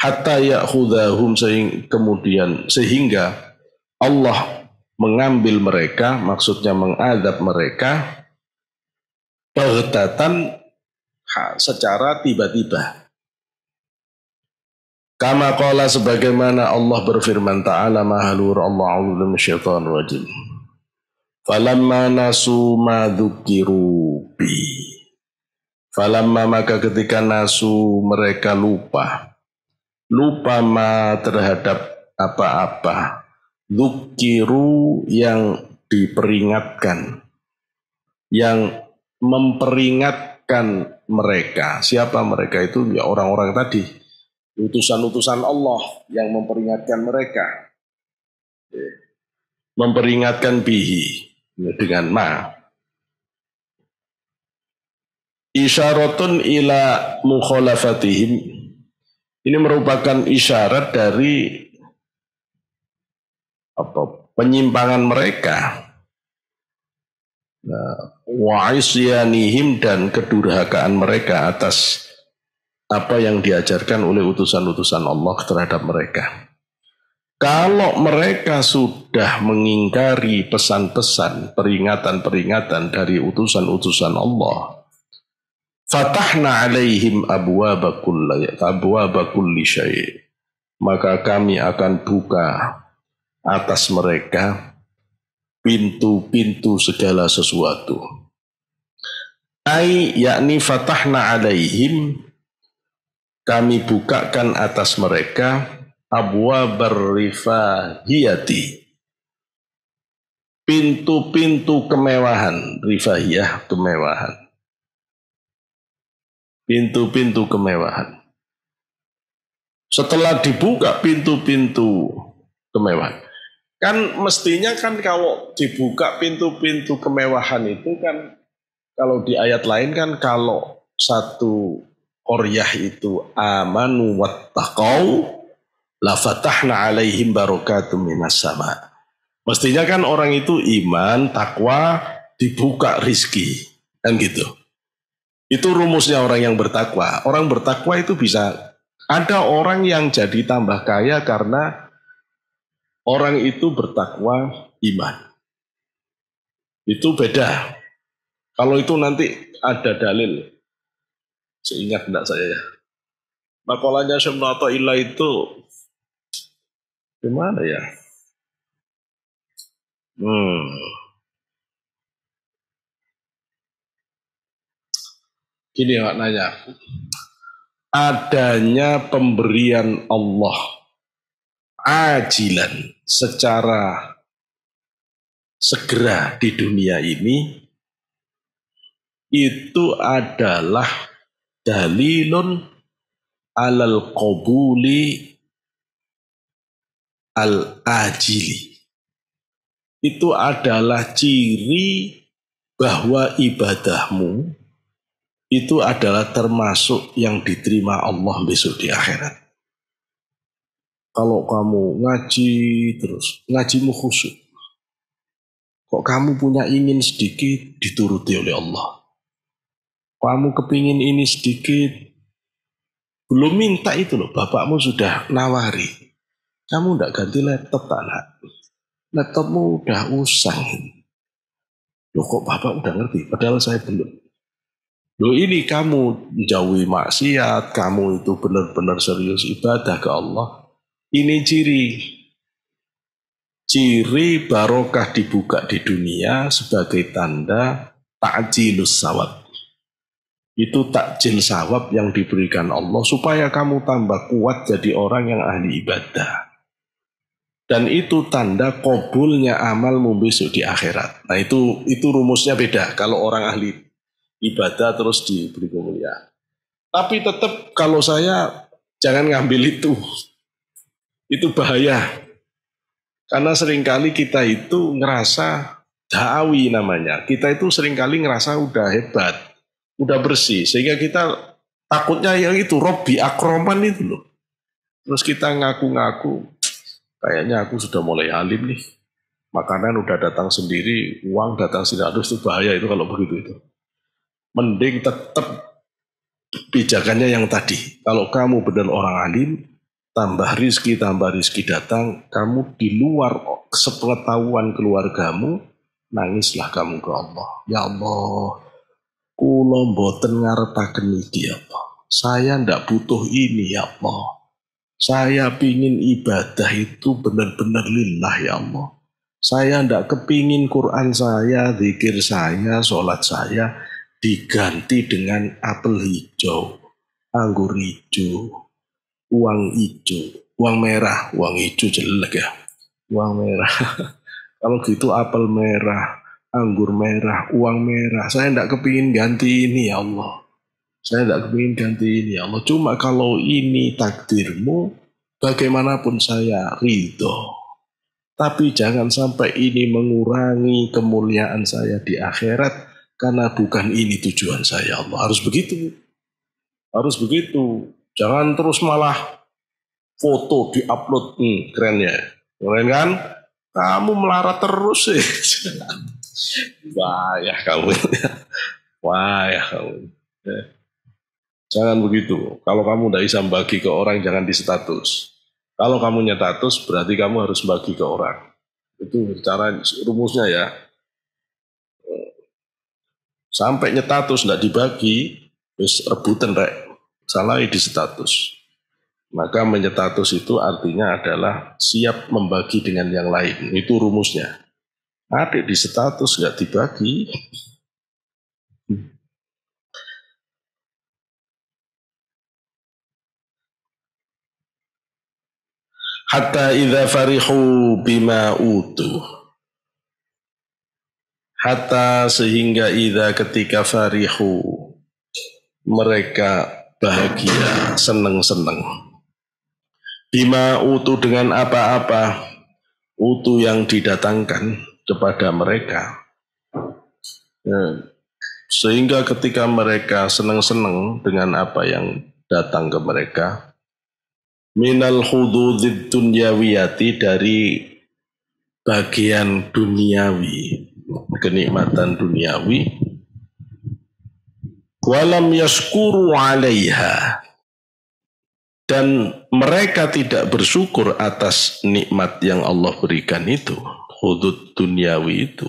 Hatta ya'khudhahum sehingga Allah mengambil mereka, maksudnya mengadab mereka baghtatan secara tiba-tiba. Kama qala sebagaimana Allah berfirman ta'ala mahalur Allah a'udzu minasyaitonir rajim. Falamma nasu ma dzukiru bi. Falamma maka ketika nasu mereka lupa ma terhadap apa-apa dzukiru yang diperingatkan yang memperingatkan mereka. Siapa mereka itu? Ya orang-orang tadi, utusan-utusan Allah yang memperingatkan mereka. Memperingatkan bihi dengan ma. Isyaratun ila mukhalafatihim. Ini merupakan isyarat dari penyimpangan mereka. Wa isyanihim, dan kedurhakaan mereka atas apa yang diajarkan oleh utusan-utusan Allah terhadap mereka. Kalau mereka sudah mengingkari pesan-pesan, peringatan-peringatan dari utusan-utusan Allah, fatahna alaihim abwaaba kulli syai', maka kami akan buka atas mereka pintu-pintu segala sesuatu. Yakni fatahna alaihim, kami bukakan atas mereka abwabar rifahiyati, pintu-pintu kemewahan. Rifahiyah, kemewahan. Pintu-pintu kemewahan. Setelah dibuka pintu-pintu kemewahan, kan mestinya kan kalau dibuka pintu-pintu kemewahan itu kan, kalau di ayat lain kan, kalau satu qaryah itu amanu wattaqau la fatahna alaihim barakatum minas sama. Mestinya kan orang itu iman, takwa, dibuka rizki, kan gitu. Itu rumusnya orang yang bertakwa. Orang bertakwa itu bisa, ada orang yang jadi tambah kaya karena orang itu bertakwa iman. Itu beda. Kalau itu nanti ada dalil, seingat enggak saya ya. Makalahnya Syekh Athaillah itu gimana ya? Gini maknanya, adanya pemberian Allah ajilan, secara segera di dunia ini, itu adalah dalilun alal qabuli al-ajili. Itu adalah ciri bahwa ibadahmu itu adalah termasuk yang diterima Allah besok di akhirat. Kalau kamu ngaji terus, ngajimu khusyuk, kok kamu punya ingin sedikit, dituruti oleh Allah. Kamu kepingin ini sedikit, belum minta itu loh, bapakmu sudah nawari. Kamu enggak ganti laptop, anak. Laptopmu udah usang. Loh kok bapak udah ngerti, padahal saya belum. Loh ini kamu menjauhi maksiat, kamu itu benar-benar serius ibadah ke Allah. Ini ciri barokah dibuka di dunia sebagai tanda ta'jilus sawab. Itu takjil sawab yang diberikan Allah supaya kamu tambah kuat jadi orang yang ahli ibadah. Dan itu tanda qabulnya amalmu besok di akhirat. Nah itu rumusnya beda kalau orang ahli ibadah terus diberi kemuliaan. Tapi tetap kalau saya jangan ngambil itu. Itu bahaya. Karena seringkali kita itu ngerasa da'awi namanya. Kita itu seringkali ngerasa udah hebat, udah bersih. Sehingga kita takutnya yang itu, Robbi Akroman itu loh. Terus kita ngaku-ngaku, kayaknya aku sudah mulai alim nih. Makanan udah datang sendiri, uang datang sendiri. Aduh itu bahaya itu kalau begitu itu. Mending tetap pijakannya yang tadi. Kalau kamu benar orang alim, tambah rizki datang, kamu di luar sepengetahuan keluargamu, nangislah kamu ke Allah. Ya Allah, kula mboten ngarepaken iki ya Allah. Saya ndak butuh ini ya Allah. Saya pingin ibadah itu benar-benar lillah ya Allah. Saya ndak kepingin Quran saya, zikir saya, sholat saya diganti dengan apel hijau, anggur hijau, uang hijau, uang hijau jelek ya, uang merah. Kalau gitu apel merah, anggur merah, uang merah. Saya tidak kepingin ganti ini ya Allah. Saya tidak kepingin ganti ini ya Allah. Cuma kalau ini takdirmu, bagaimanapun saya ridho. Tapi jangan sampai ini mengurangi kemuliaan saya di akhirat. Karena bukan ini tujuan saya Allah. Harus begitu. Harus begitu. Jangan terus malah foto di-upload. Keren ya. Keren kan? Kamu melarat terus sih. Wah kamu. Wah kamu. Jangan begitu. Kalau kamu tidak bisa bagi ke orang, jangan di status. Kalau kamu nyetatus, berarti kamu harus bagi ke orang. Itu cara rumusnya ya. Sampai nyetatus tidak dibagi, terus rebutan rek. Salah di status. Maka menyetatus itu artinya adalah siap membagi dengan yang lain. Itu rumusnya. Adik di status nggak dibagi. Hatta idza farihu bima utu. Hatta sehingga idza ketika farihu mereka bahagia, senang-senang. Bima utu dengan apa-apa utu yang didatangkan kepada mereka. Sehingga ketika mereka senang-senang dengan apa yang datang ke mereka, minal hududid dunyawiyati dari bagian duniawi, kenikmatan duniawi, walam yaskuru alaiha, dan mereka tidak bersyukur atas nikmat yang Allah berikan itu, hudud duniawi itu.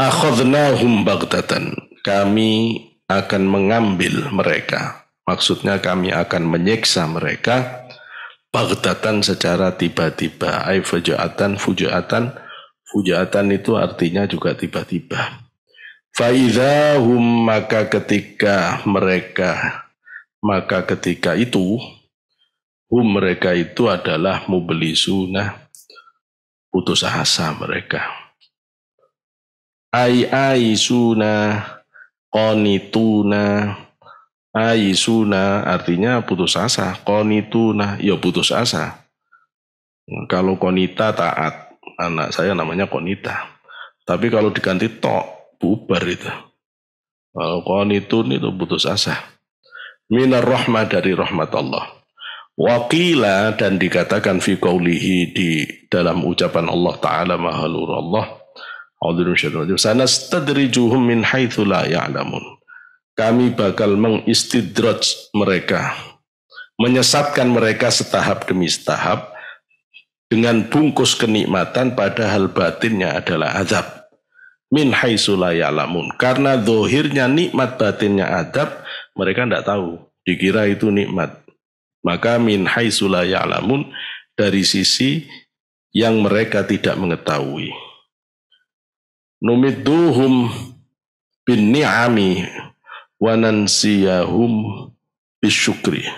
Akhadnahum baghtatan, kami akan mengambil mereka. Maksudnya kami akan menyiksa mereka baghtatan secara tiba-tiba. Ay fujaatan, fujaatan itu artinya juga tiba-tiba. Faidahum, maka ketika itu mereka itu adalah mubelisuna, putus asa mereka. Aisuna qanituna, aisuna artinya putus asa, qanituna ya putus asa. Kalau konita taat, anak saya namanya konita. Tapi kalau diganti tok, bubar itu. Kalau qanitun itu putus asa. Minar rahmah, dari rahmat Allah. Waqila, dan dikatakan fi qawlihi, di dalam ucapan Allah Ta'ala Maha Luhur Allah, sanastadrijuhum min haitsu la ya'lamun, kami bakal mengistidraj mereka, menyesatkan mereka setahap demi setahap dengan bungkus kenikmatan, padahal batinnya adalah azab. Min haitsu la ya'lamun, karena zahirnya nikmat, batinnya azab, mereka tidak tahu, dikira itu nikmat. Maka min haitsu la ya'lamun, dari sisi yang mereka tidak mengetahui. Numidduhum bin ni'ami wa nansiyahum bisyukri.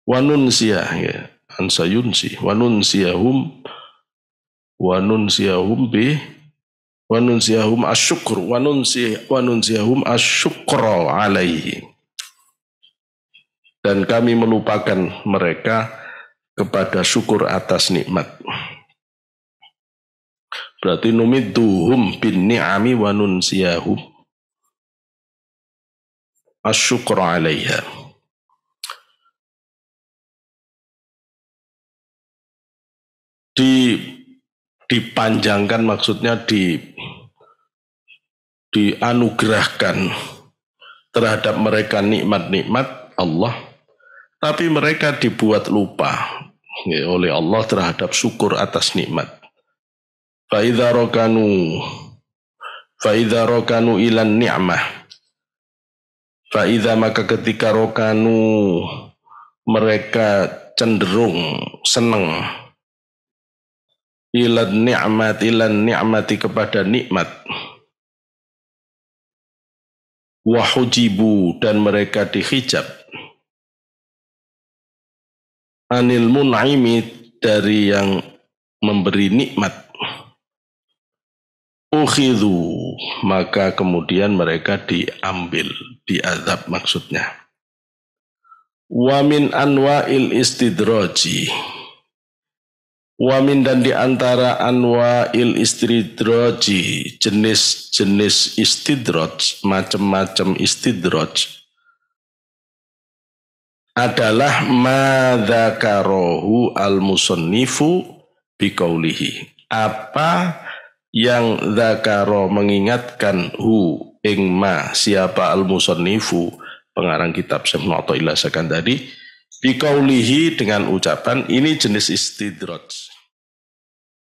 Wa nunsiyah, ya, ansayunsi, wa nunsiyahum asyukr, wa nunsiyahum asyukra alaihi, dan kami melupakan mereka kepada syukur atas nikmat. Berarti numidduhum bin ni'ami wa nunsiyahum asyukra alaiha. Dipanjangkan, maksudnya dianugerahkan terhadap mereka nikmat-nikmat Allah, tapi mereka dibuat lupa oleh Allah terhadap syukur atas nikmat. Fa'idha rokanu ilan ni'mah, fa'idha, maka ketika rokanu mereka cenderung senang, ilan ni'mati kepada nikmat, wahujibu, dan mereka dihijab, anil mun'imi dari yang memberi nikmat, ukhidhu maka kemudian mereka diambil, diazab maksudnya. Wa min anwa'il istidraji, wamin dan diantara anwa'il istidraji, jenis-jenis istidraj, macam-macam istidraj adalah madzakarohu al-musannifu biqaulihi, apa yang dzakaro mengingatkan hu ing ma siapa al-musannifu pengarang kitab Syekh Ibnu Athaillah Sakandari biqaulihi dengan ucapan ini jenis istidraj.